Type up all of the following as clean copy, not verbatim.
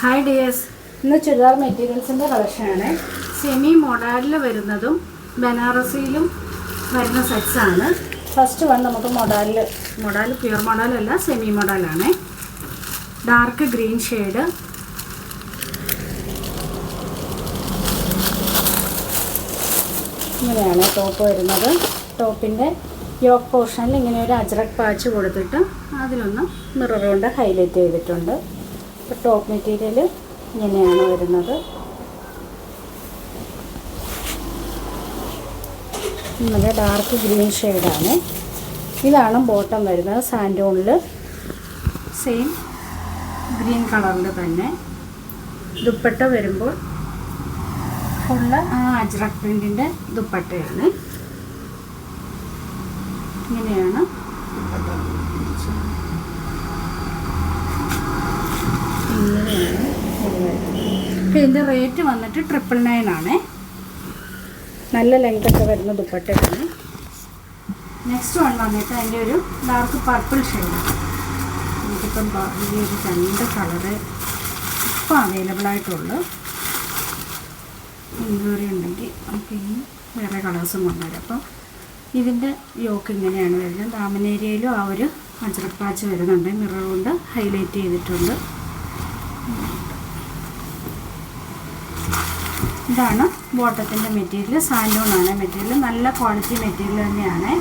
Hi dears, ഇന്ന് ചുരിദാർ മെറ്റീരിയൽസിൻ്റെ കളക്ഷനാണ്. Semi മൊഡാലിൽ വരുന്നതും ബനാറസിയിലും വരുന്ന സെറ്റ്സാണ്. ഫസ്റ്റ് വൺ നമുക്ക് മൊഡാൽ പ്യുർ മൊഡാലല്ല, സെമി മൊഡാലാണ്. ഡാർക്ക് ഗ്രീൻ ഷെയ്ഡ്, ഇങ്ങനെയാണ് ടോപ്പ് വരുന്നത്. ടോപ്പിൻ്റെ യോക്ക് പോർഷനിൽ ഇങ്ങനെ ഒരു അജ്രക് പാച്ച് കൊടുത്തിട്ട് അതിലൊന്ന് മിറർ കൊണ്ട് ഹൈലൈറ്റ് ചെയ്തിട്ടുണ്ട്. ടോപ്പ് മെറ്റീരിയൽ ഇങ്ങനെയാണ് വരുന്നത്. നമ്മുടെ ഡാർക്ക് ഗ്രീൻ ഷെയ്ഡാണ്. ഇതാണ് ബോട്ടം വരുന്നത്. സാൻഡോണിൽ സെയിം ഗ്രീൻ കളറിൽ തന്നെ. ദുപ്പട്ട വരുമ്പോൾ ഫുള്ള് അജ്രക് പ്രിൻറ്റിൻ്റെ ദുപ്പട്ടയാണ്. ഇങ്ങനെയാണ് ദുപ്പട്ട. ഇങ്ങനെയാണ് ഇത് വരുന്നത്. ഇതിൻ്റെ റേറ്റ് വന്നിട്ട് 999 ആണ്. നല്ല ലെങ്തൊക്കെ വരുന്ന ദുപ്പട്ടയാണ്. നെക്സ്റ്റ് വൺ വന്നിട്ട് അതിൻ്റെ ഒരു ഡാർക്ക് പർപ്പിൾ ഷെയ്ഡ്. നമുക്കിപ്പം ഈ ഒരു 2 കളറ് ഇപ്പം അവൈലബിൾ ആയിട്ടുള്ളൂ. ഇൻക്വയറി ഉണ്ടെങ്കിൽ നമുക്ക് ഈ വേറെ കളേഴ്സും കൊണ്ടുവരാം. അപ്പം ഇതിൻ്റെ യോക്ക് ഇങ്ങനെയാണ് വരുന്നത്. ദാമൻ ഏരിയയിലും ആ ഒരു അജ്രക് പാച്ച് വരുന്നുണ്ട്. മിറർ കൊണ്ട് ഹൈലൈറ്റ് ചെയ്തിട്ടുണ്ട്. ഇതാണ് ബോട്ടത്തിൻ്റെ മെറ്റീരിയൽ. സാൻഡോണാണ് മെറ്റീരിയൽ. നല്ല ക്വാളിറ്റി മെറ്റീരിയൽ തന്നെയാണ്.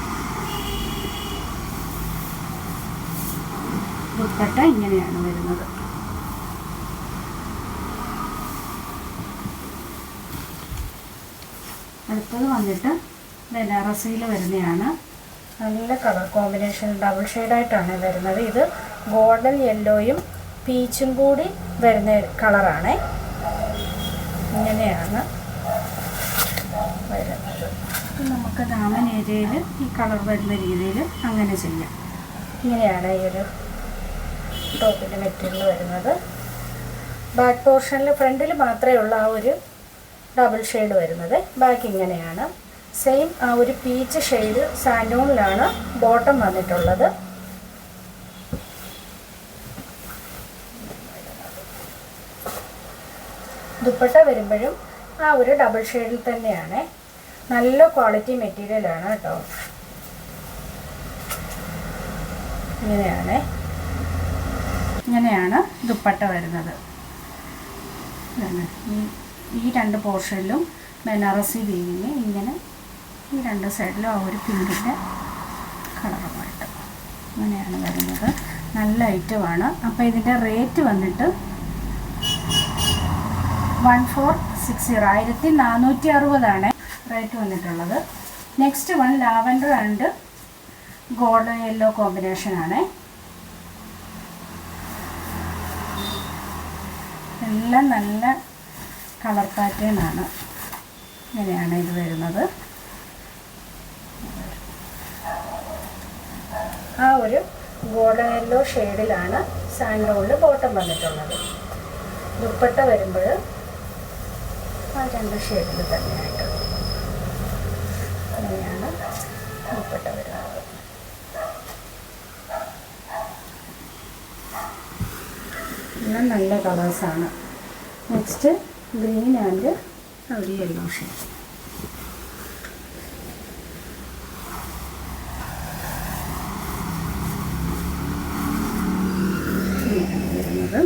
ദുപ്പട്ട ഇങ്ങനെയാണ് വരുന്നത്. അടുത്തത് വന്നിട്ട് ബനാറസിയിൽ വരുന്നതാണ്. നല്ല കളർ കോമ്പിനേഷൻ, ഡബിൾ ഷെയ്ഡായിട്ടാണ് വരുന്നത്. ഇത് ഗോൾഡൻ യെല്ലോയും പീച്ചും കൂടി വരുന്ന കളറാണ്. ഇങ്ങനെയാണ് വരുന്നത്. നമുക്ക് ദാമൻ ഏരിയയിൽ ഈ കളർ വരുന്ന രീതിയിൽ അങ്ങനെ ചെയ്യാം. ഇങ്ങനെയാണ് ഈ ഒരു ടോപ്പിൻ്റെ മെറ്റീരിയൽ വരുന്നത്. ബാക്ക് പോർഷനിൽ ഫ്രണ്ടിൽ മാത്രമേ ഉള്ളൂ ആ ഒരു ഡബിൾ ഷെയ്ഡ് വരുന്നത്. ബാക്ക് ഇങ്ങനെയാണ്. സെയിം ആ ഒരു പീച്ച് ഷെയ്ഡ് സാൻഡോണിലാണ് ബോട്ടം വന്നിട്ടുള്ളത്. ദുപ്പട്ട വരുമ്പോഴും ആ ഒരു ഡബിൾ ഷെയ്ഡിൽ തന്നെയാണ്. നല്ല ക്വാളിറ്റി മെറ്റീരിയലാണ് കേട്ടോ. ഇങ്ങനെയാണ് ദുപ്പട്ട വരുന്നത്. ഈ 2 പോർഷനിലും ബനാറസി വീവിങ് ഇങ്ങനെ ഈ 2 സൈഡിലും ആ ഒരു പിങ്കിൻ്റെ കളറുമായിട്ട് ഇങ്ങനെയാണ് വരുന്നത്. നല്ല ഐറ്റമാണ്. അപ്പോൾ ഇതിൻ്റെ റേറ്റ് വന്നിട്ട് 1460 1460 റേറ്റ് വന്നിട്ടുള്ളത്. Next one lavender and golden yellow കോമ്പിനേഷനാണ്. എല്ലാം നല്ല കളർ പാറ്റേൺ ആണ്. ഇങ്ങനെയാണ് ഇത് വരുന്നത്. ആ ഒരു ഗോൾഡൻ യെല്ലോ ഷെയ്ഡിലാണ് സാൻഡോണിൽ ബോട്ടം വന്നിട്ടുള്ളത്. ദുപ്പട്ട വരുമ്പോൾ ആ 2 ഷെയ്ഡിൽ തന്നെയായിട്ട് ഇങ്ങനെയാണ് ദുപ്പട്ട വരുന്നത്. എല്ലാം നല്ല കളേഴ്സാണ്. നെക്സ്റ്റ് ഗ്രീൻ ആൻഡ് ഒരു യെല്ലോ ഷെയ്ഡ്. വരുന്നത്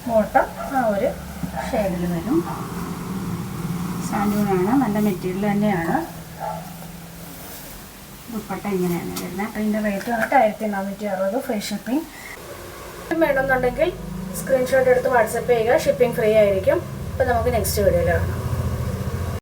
ബോട്ടം ആ ഒരു ഷെയ്ഡിൽ വരും. സാൻഡൂണാണ്. നല്ല മെറ്റീരിയൽ തന്നെയാണ്. ദുപ്പട്ട ഇങ്ങനെയാണ് വരുന്നത്. അപ്പോൾ ഇതിൻ്റെ റേറ്റ് വന്നിട്ട് 1460 ഫ്രീ ഷിപ്പിംഗ്. വേണമെന്നുണ്ടെങ്കിൽ സ്ക്രീൻഷോട്ട് എടുത്ത് വാട്സപ്പ് ചെയ്യുക. ഷിപ്പിംഗ് ഫ്രീ ആയിരിക്കും. അപ്പോൾ നമുക്ക് നെക്സ്റ്റ് വീഡിയോയിൽ കാണാം.